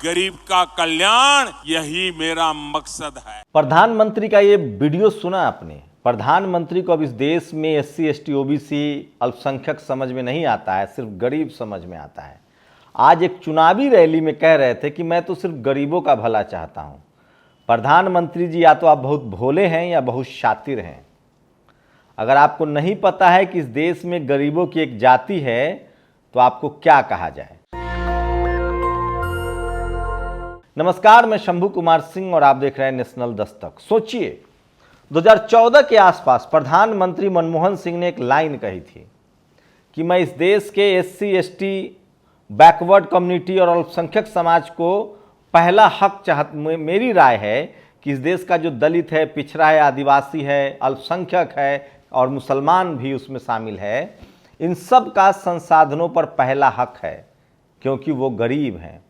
गरीब का कल्याण यही मेरा मकसद है। प्रधानमंत्री का ये वीडियो सुना आपने? प्रधानमंत्री को अब इस देश में एससी, एसटी, ओबीसी, अल्पसंख्यक समझ में नहीं आता है, सिर्फ गरीब समझ में आता है। आज एक चुनावी रैली में कह रहे थे कि मैं तो सिर्फ गरीबों का भला चाहता हूं। प्रधानमंत्री जी, या तो आप बहुत भोले हैं या बहुत शातिर हैं। अगर आपको नहीं पता है कि इस देश में गरीबों की एक जाति है तो आपको क्या कहा जाए। नमस्कार, मैं शंभू कुमार सिंह और आप देख रहे हैं नेशनल दस्तक। सोचिए, 2014 के आसपास प्रधानमंत्री मनमोहन सिंह ने एक लाइन कही थी कि मैं इस देश के एससी, एसटी, बैकवर्ड कम्युनिटी और अल्पसंख्यक समाज को पहला हक मेरी राय है कि इस देश का जो दलित है, पिछड़ा है, आदिवासी है, अल्पसंख्यक है और मुसलमान भी उसमें शामिल है, इन सब का संसाधनों पर पहला हक है क्योंकि वो गरीब हैं।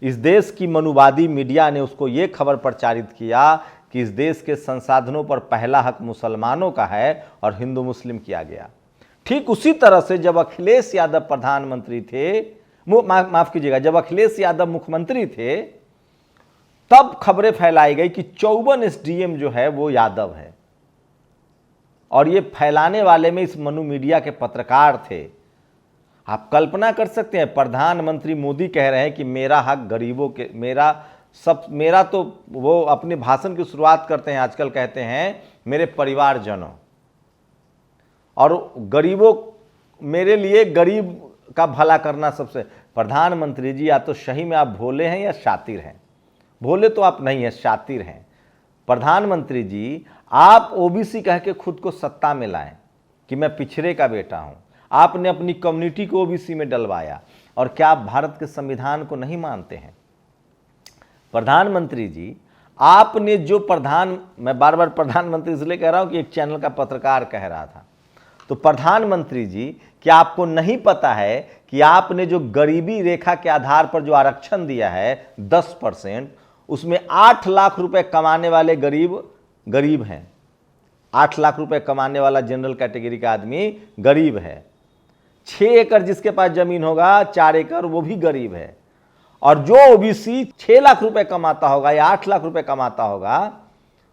इस देश की मनुवादी मीडिया ने उसको ये खबर प्रचारित किया कि इस देश के संसाधनों पर पहला हक मुसलमानों का है और हिंदू मुस्लिम किया गया। ठीक उसी तरह से जब अखिलेश यादव प्रधानमंत्री थे, माफ कीजिएगा, जब अखिलेश यादव मुख्यमंत्री थे, तब खबरें फैलाई गई कि 54 एसडीएम जो है वो यादव है। और ये फैलाने वाले में इस मनु मीडिया के पत्रकार थे। आप कल्पना कर सकते हैं, प्रधानमंत्री मोदी कह रहे हैं कि मेरा हक गरीबों के, मेरा तो वो अपने भाषण की शुरुआत करते हैं आजकल, कहते हैं मेरे परिवारजनों, और गरीबों, मेरे लिए गरीब का भला करना सबसे। प्रधानमंत्री जी, या तो सही में आप भोले हैं या शातिर हैं। भोले तो आप नहीं हैं, शातिर हैं। प्रधानमंत्री जी, आप ओबीसी कह के खुद को सत्ता में लाएं कि मैं पिछड़े का बेटा हूं। आपने अपनी कम्युनिटी को ओबीसी में डलवाया, और क्या आप भारत के संविधान को नहीं मानते हैं? प्रधानमंत्री जी, आपने जो मैं बार बार प्रधानमंत्री इसलिए कह रहा हूं कि एक चैनल का पत्रकार कह रहा था, तो प्रधानमंत्री जी, क्या आपको नहीं पता है कि आपने जो गरीबी रेखा के आधार पर जो आरक्षण दिया है 10%, उसमें 8 लाख रुपए कमाने वाले गरीब हैं। 8 लाख रुपए कमाने वाला जनरल कैटेगरी का आदमी गरीब है। 6 एकड़ जिसके पास जमीन होगा, 4 एकड़, वो भी गरीब है। और जो ओबीसी 6 लाख रुपए कमाता होगा या 8 लाख रुपए कमाता होगा,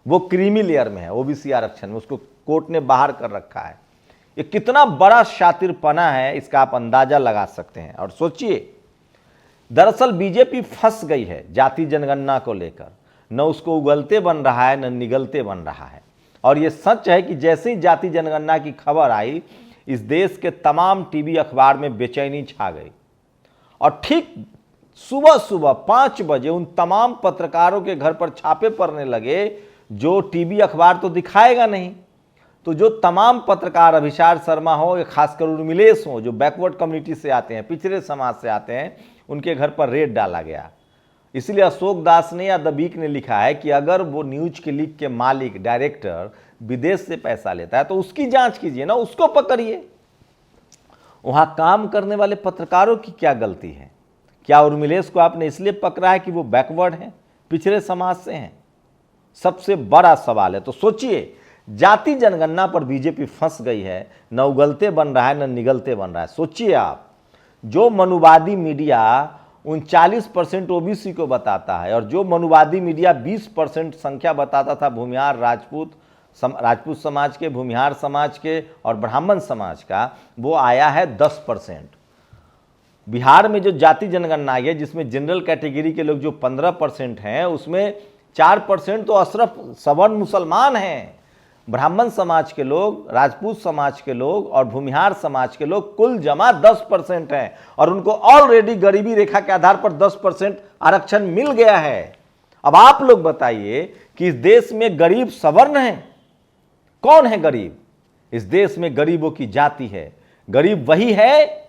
वो क्रीमी लेयर में है, ओबीसी आरक्षण में, उसको कोर्ट ने बाहर कर रखा है। ये कितना बड़ा शातिरपना है, इसका आप अंदाजा लगा सकते हैं। और सोचिए, दरअसल बीजेपी फंस गई है जाति जनगणना को लेकर। न उसको उगलते बन रहा है, न निगलते बन रहा है। और ये सच है कि जैसे ही जाति जनगणना की खबर आई, इस देश के तमाम टीवी अखबार में बेचैनी छा गई। और ठीक सुबह सुबह 5 बजे उन तमाम पत्रकारों के घर पर छापे पड़ने लगे जो टीवी अखबार तो दिखाएगा नहीं। तो जो तमाम पत्रकार, अभिषार शर्मा हो या खासकर उर्मिलेश हो, जो बैकवर्ड कम्युनिटी से आते हैं, पिछड़े समाज से आते हैं, उनके घर पर रेड डाला गया। इसलिए अशोक दास ने या द वीक ने लिखा है कि अगर वो न्यूज क्लिक के मालिक, डायरेक्टर विदेश से पैसा लेता है तो उसकी जांच कीजिए ना, उसको पकड़िए। वहां काम करने वाले पत्रकारों की क्या गलती है? क्या उर्मिलेश को आपने इसलिए पकड़ा है कि वो बैकवर्ड हैं, पिछड़े समाज से हैं? सबसे बड़ा सवाल है। तो सोचिए, जाति जनगणना पर बीजेपी फंस गई है। न उगलते बन रहा है, न निगलते बन रहा है। सोचिए आप, जो मनुवादी मीडिया 39% ओबीसी को बताता है, और जो मनुवादी मीडिया 20% संख्या बताता था भूमिहार राजपूत समाज के, भूमिहार समाज के और ब्राह्मण समाज का, वो आया है 10%। बिहार में जो जाति जनगणना आई है, जिसमें जनरल कैटेगरी के लोग जो 15% हैं, उसमें 4% तो अशरफ सवर्ण मुसलमान हैं। ब्राह्मण समाज के लोग, राजपूत समाज के लोग और भूमिहार समाज के लोग कुल जमा 10% हैं, और उनको ऑलरेडी गरीबी रेखा के आधार पर 10% आरक्षण मिल गया है। अब आप लोग बताइए कि इस देश में गरीब सवर्ण हैं? कौन है गरीब? इस देश में गरीबों की जाति है। गरीब वही है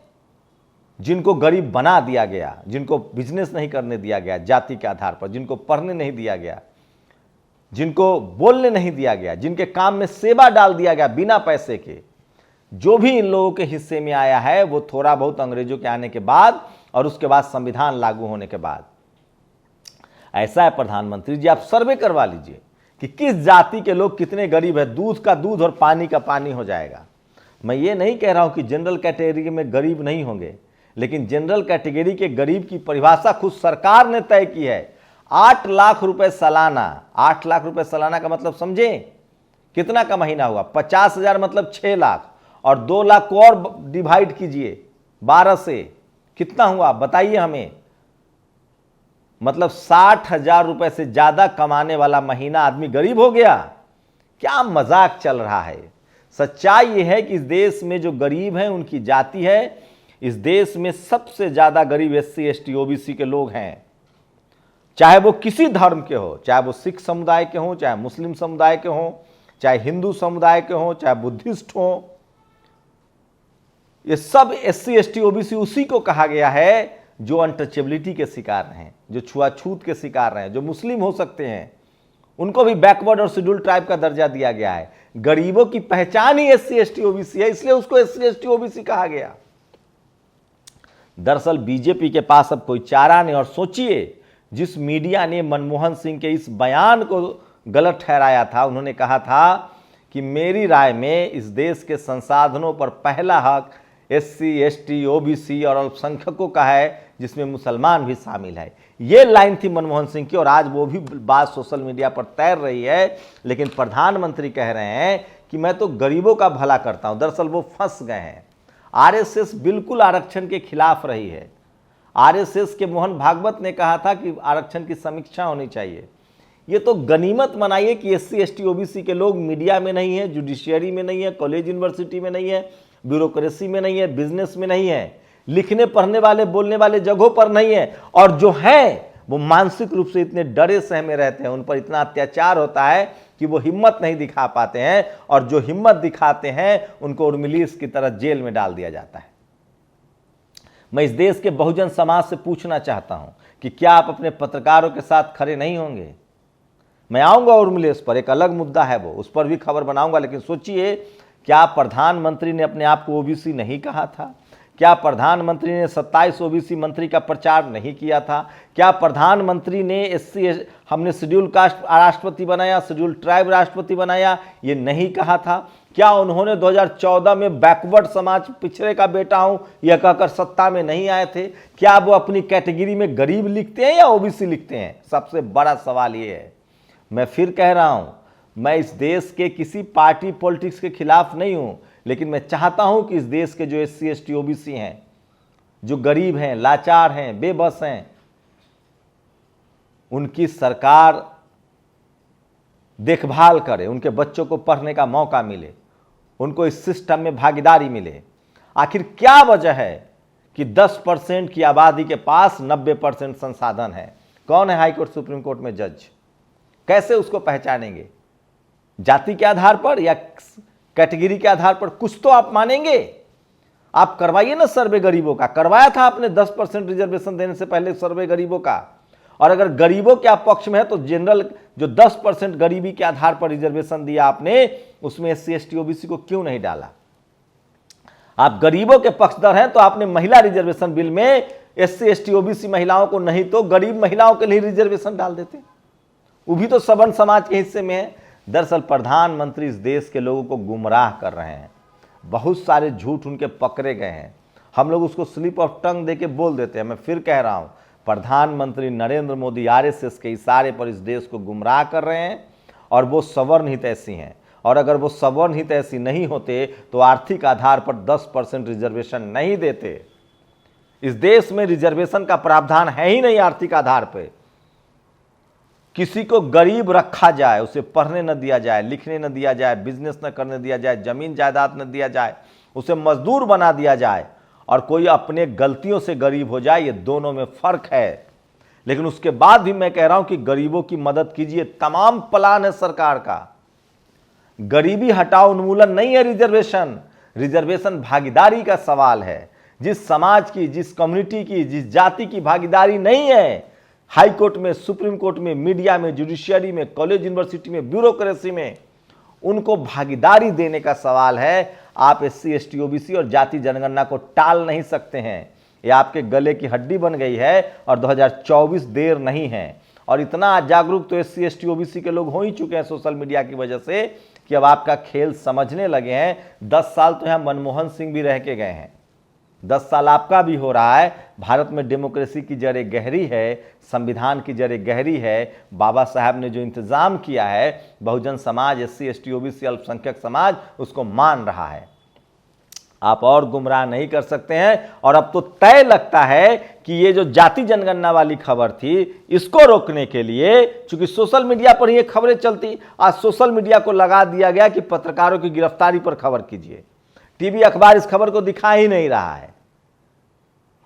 जिनको गरीब बना दिया गया, जिनको बिजनेस नहीं करने दिया गया जाति के आधार पर, जिनको पढ़ने नहीं दिया गया, जिनको बोलने नहीं दिया गया, जिनके काम में सेवा डाल दिया गया बिना पैसे के। जो भी इन लोगों के हिस्से में आया है वो थोड़ा बहुत अंग्रेजों के आने के बाद और उसके बाद संविधान लागू होने के बाद। ऐसा है प्रधानमंत्री जी, आप सर्वे करवा लीजिए कि किस जाति के लोग कितने गरीब है, दूध का दूध और पानी का पानी हो जाएगा। मैं ये नहीं कह रहा हूं कि जनरल कैटेगरी में गरीब नहीं होंगे, लेकिन जनरल कैटेगरी के गरीब की परिभाषा खुद सरकार ने तय की है। 8 लाख रुपए सालाना। 8 लाख रुपए सालाना का मतलब समझे कितना का महीना हुआ? 50,000 मतलब 6 लाख, और 2 लाख को और डिवाइड कीजिए 12 से, कितना हुआ बताइए हमें? मतलब 60,000 रुपए से ज्यादा कमाने वाला महीना आदमी गरीब हो गया। क्या मजाक चल रहा है? सच्चाई यह है कि इस देश में जो गरीब हैं उनकी जाति है, इस देश में सबसे ज्यादा गरीब SC ST OBC के लोग हैं, चाहे वो किसी धर्म के हो, चाहे वो सिख समुदाय के हों, चाहे मुस्लिम समुदाय के हों, चाहे हिंदू समुदाय के हों, चाहे बुद्धिस्ट हों। ये सब SC ST OBC उसी को कहा गया है जो अनटचेबिलिटी के शिकार हैं, जो छुआछूत के शिकार हैं, जो मुस्लिम हो सकते हैं, उनको भी बैकवर्ड और शेड्यूल ट्राइब का दर्जा दिया गया है। गरीबों की पहचान ही SC ST OBC है, इसलिए उसको SC ST OBC कहा गया। दरअसल बीजेपी के पास अब कोई चारा नहीं। और सोचिए, जिस मीडिया ने मनमोहन सिंह के इस बयान को गलत ठहराया था, उन्होंने कहा था कि मेरी राय में इस देश के संसाधनों पर पहला हक SC ST OBC और अल्पसंख्यकों का है, जिसमें मुसलमान भी शामिल है। ये लाइन थी मनमोहन सिंह की, और आज वो भी बात सोशल मीडिया पर तैर रही है। लेकिन प्रधानमंत्री कह रहे हैं कि मैं तो गरीबों का भला करता हूं। दरअसल वो फंस गए हैं। RSS बिल्कुल आरक्षण के खिलाफ रही है। RSS के मोहन भागवत ने कहा था कि आरक्षण की समीक्षा होनी चाहिए। ये तो गनीमत मनाइए कि SC ST OBC के लोग मीडिया में नहीं है, जुडिशियरी में नहीं है, कॉलेज यूनिवर्सिटी में नहीं है, ब्यूरोक्रेसी में नहीं है, बिजनेस में नहीं है, लिखने पढ़ने वाले बोलने वाले जगहों पर नहीं है, और जो हैं वो मानसिक रूप से इतने डरे सहमे रहते हैं, उन पर इतना अत्याचार होता है कि वो हिम्मत नहीं दिखा पाते हैं, और जो हिम्मत दिखाते हैं उनको उर्मिलीस की तरह जेल में डाल दिया जाता है। मैं इस देश के बहुजन समाज से पूछना चाहता हूं कि क्या आप अपने पत्रकारों के साथ खड़े नहीं होंगे? मैं आऊंगा उर्मिलीस पर, एक अलग मुद्दा है वो, उस पर भी खबर बनाऊंगा। लेकिन सोचिए, क्या प्रधानमंत्री ने अपने आप को OBC नहीं कहा था? क्या प्रधानमंत्री ने 27 OBC मंत्री का प्रचार नहीं किया था? क्या प्रधानमंत्री ने हमने शेड्यूल कास्ट राष्ट्रपति बनाया, शेड्यूल ट्राइब राष्ट्रपति बनाया, ये नहीं कहा था? क्या उन्होंने 2014 में बैकवर्ड समाज पिछड़े का बेटा हूं यह कहकर सत्ता में नहीं आए थे? क्या वो अपनी कैटेगरी में गरीब लिखते हैं या OBC लिखते हैं? सबसे बड़ा सवाल ये है। मैं फिर कह रहा हूं, मैं इस देश के किसी पार्टी पॉलिटिक्स के खिलाफ नहीं हूं, लेकिन मैं चाहता हूं कि इस देश के जो SC ST OBC हैं, जो गरीब हैं, लाचार हैं, बेबस हैं, उनकी सरकार देखभाल करे, उनके बच्चों को पढ़ने का मौका मिले, उनको इस सिस्टम में भागीदारी मिले। आखिर क्या वजह है कि 10% की आबादी के पास 90% संसाधन है? कौन है हाईकोर्ट सुप्रीम कोर्ट में जज? कैसे उसको पहचानेंगे? जाति के आधार पर या कैटेगरी के आधार पर? कुछ तो आप मानेंगे। आप करवाइए ना सर्वे गरीबों का। करवाया था आपने 10% रिजर्वेशन देने से पहले सर्वे गरीबों का, और अगर गरीबों के आप पक्ष में है तो जनरल जो 10% गरीबी के आधार पर रिजर्वेशन दिया आपने, उसमें SC ST OBC को क्यों नहीं डाला? आप गरीबों के पक्षधर हैं तो आपने महिला रिजर्वेशन बिल में SC ST OBC महिलाओं को नहीं तो गरीब महिलाओं के लिए रिजर्वेशन डाल देते, वो भी तो सवर्ण समाज के हिस्से में है। दरअसल प्रधानमंत्री इस देश के लोगों को गुमराह कर रहे हैं। बहुत सारे झूठ उनके पकड़े गए हैं, हम लोग उसको स्लिप ऑफ टंग देके बोल देते हैं। मैं फिर कह रहा हूं, प्रधानमंत्री नरेंद्र मोदी RSS के इशारे पर इस देश को गुमराह कर रहे हैं, और वो सवर्ण हितैषी हैं। और अगर वो सवर्ण हितैषी नहीं होते तो आर्थिक आधार पर 10% रिजर्वेशन नहीं देते। इस देश में रिजर्वेशन का प्रावधान है ही नहीं आर्थिक आधार पर। किसी को गरीब रखा जाए, उसे पढ़ने न दिया जाए, लिखने न दिया जाए, बिजनेस न करने दिया जाए, जमीन जायदाद न दिया जाए, उसे मजदूर बना दिया जाए, और कोई अपने गलतियों से गरीब हो जाए, ये दोनों में फर्क है। लेकिन उसके बाद भी मैं कह रहा हूं कि गरीबों की मदद कीजिए। तमाम प्लान है सरकार का। गरीबी हटाओ उन्मूलन नहीं है रिजर्वेशन। रिजर्वेशन भागीदारी का सवाल है। जिस समाज की, जिस कम्युनिटी की, जिस जाति की भागीदारी नहीं है, हाई कोर्ट में, सुप्रीम कोर्ट में, मीडिया में, जुडिशियरी में, कॉलेज यूनिवर्सिटी में, ब्यूरोक्रेसी में, उनको भागीदारी देने का सवाल है। आप SC ST OBC और जाति जनगणना को टाल नहीं सकते हैं। ये आपके गले की हड्डी बन गई है, और 2024 देर नहीं है। और इतना जागरूक तो SC ST OBC के लोग हो ही चुके हैं सोशल मीडिया की वजह से कि अब आपका खेल समझने लगे हैं। 10 साल तो यहां मनमोहन सिंह भी रह के गए हैं। 10 साल आपका भी हो रहा है। भारत में डेमोक्रेसी की जड़ें गहरी है, संविधान की जड़ें गहरी है। बाबा साहब ने जो इंतजाम किया है, Bahujan Samaj, SC ST OBC अल्पसंख्यक समाज उसको मान रहा है। आप और गुमराह नहीं कर सकते हैं। और अब तो तय लगता है कि ये जो जाति जनगणना वाली खबर थी, इसको रोकने के लिए, चूंकि सोशल मीडिया पर ये खबरें चलती, आज सोशल मीडिया को लगा दिया गया कि पत्रकारों की गिरफ्तारी पर खबर कीजिए। टीवी अखबार इस खबर को दिखा ही नहीं रहा है।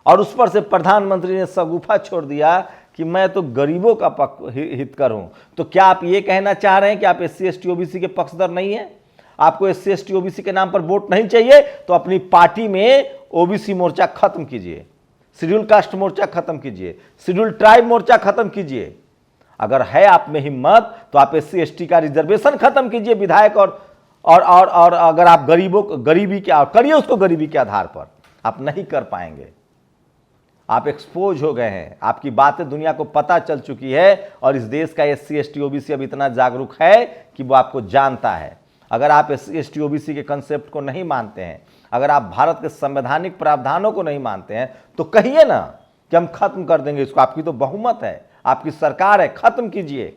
और उस पर से प्रधानमंत्री ने सगुफा छोड़ दिया कि मैं तो गरीबों का हितकर हूं। तो क्या आप ये कहना चाह रहे हैं कि आप SC ST OBC के पक्षधर नहीं है? आपको SC ST OBC के नाम पर वोट नहीं चाहिए तो अपनी पार्टी में OBC मोर्चा खत्म कीजिए, शेड्यूल कास्ट मोर्चा खत्म कीजिए, शेड्यूल ट्राइब मोर्चा खत्म कीजिए। अगर है आप में हिम्मत तो आप SC ST का रिजर्वेशन खत्म कीजिए, विधायक और अगर आप गरीबी के करिए उसको गरीबी के आधार पर। आप नहीं कर पाएंगे। आप एक्सपोज हो गए हैं, आपकी बातें दुनिया को पता चल चुकी है। और इस देश का SC ST OBC अब इतना जागरूक है कि वो आपको जानता है। अगर आप SC ST OBC के कंसेप्ट को नहीं मानते हैं, अगर आप भारत के संवैधानिक प्रावधानों को नहीं मानते हैं, तो कहिए ना कि हम खत्म कर देंगे इसको। आपकी तो बहुमत है, आपकी सरकार है, खत्म कीजिए।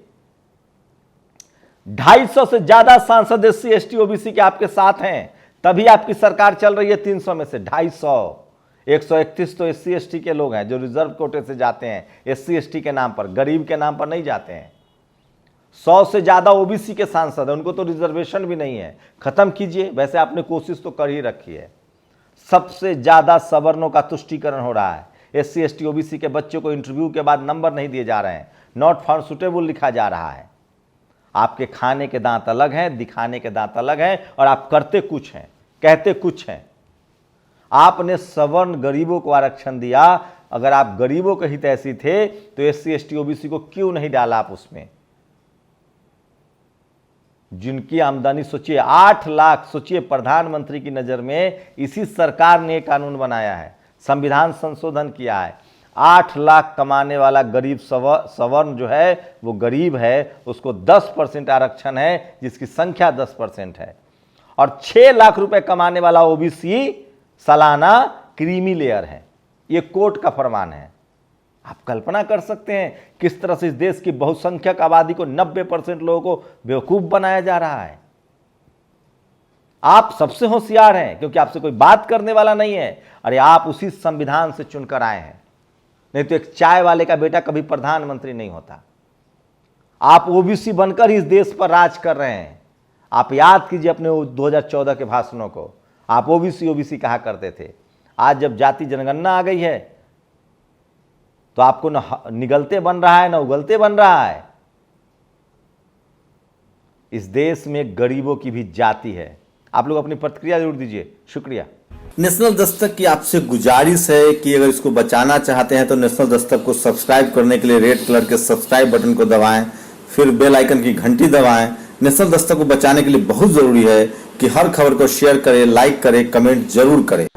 250 से ज्यादा सांसद SC ST OBC के आपके साथ हैं, तभी आपकी सरकार चल रही है। 300 में से 250, 131 तो SC ST के लोग हैं जो रिजर्व कोटे से जाते हैं SC ST के नाम पर, गरीब के नाम पर नहीं जाते हैं। 100 से ज्यादा OBC के सांसद हैं, उनको तो रिजर्वेशन भी नहीं है। खत्म कीजिए। वैसे आपने कोशिश तो कर ही रखी है। सबसे ज्यादा सवर्णों का तुष्टीकरण हो रहा है। SC ST OBC के बच्चों को इंटरव्यू के बाद नंबर नहीं दिए जा रहे हैं, नॉट फाउंड सुटेबल लिखा जा रहा है। आपके खाने के दांत अलग हैं, दिखाने के दांत अलग हैं, और आप करते कुछ हैं, कहते कुछ हैं। आपने सवर्ण गरीबों को आरक्षण दिया। अगर आप गरीबों के हितैषी थे तो SC ST OBC को क्यों नहीं डाला आप उसमें? जिनकी आमदनी सोचिए 8 लाख, सोचिए प्रधानमंत्री की नजर में इसी सरकार ने कानून बनाया है, संविधान संशोधन किया है। 8 लाख कमाने वाला गरीब सवर्ण जो है वो गरीब है, उसको 10% आरक्षण है, जिसकी संख्या 10% है। और 6 लाख रुपए कमाने वाला OBC सालाना क्रीमी लेयर है। ये कोर्ट का फरमान है। आप कल्पना कर सकते हैं किस तरह से इस देश की बहुसंख्यक आबादी को 90% लोगों को बेवकूफ बनाया जा रहा है। आप सबसे होशियार हैं क्योंकि आपसे कोई बात करने वाला नहीं है। अरे आप उसी संविधान से चुनकर आए हैं, नहीं तो एक चाय वाले का बेटा कभी प्रधानमंत्री नहीं होता। आप OBC बनकर ही इस देश पर राज कर रहे हैं। आप याद कीजिए अपने 2014 के भाषणों को। आप OBC कहा करते थे। आज जब जाति जनगणना आ गई है तो आपको न निगलते बन रहा है, न उगलते बन रहा है। इस देश में गरीबों की भी जाति है। आप लोग अपनी प्रतिक्रिया जरूर दीजिए। शुक्रिया। नेशनल दस्तक की आपसे गुजारिश है कि अगर इसको बचाना चाहते हैं तो नेशनल दस्तक को सब्सक्राइब करने के लिए रेड कलर के सब्सक्राइब बटन को दबाएं, फिर बेल आइकन की घंटी दबाएं। नेशनल दस्तक को बचाने के लिए बहुत जरूरी है कि हर खबर को शेयर करें, लाइक करें, कमेंट जरूर करें।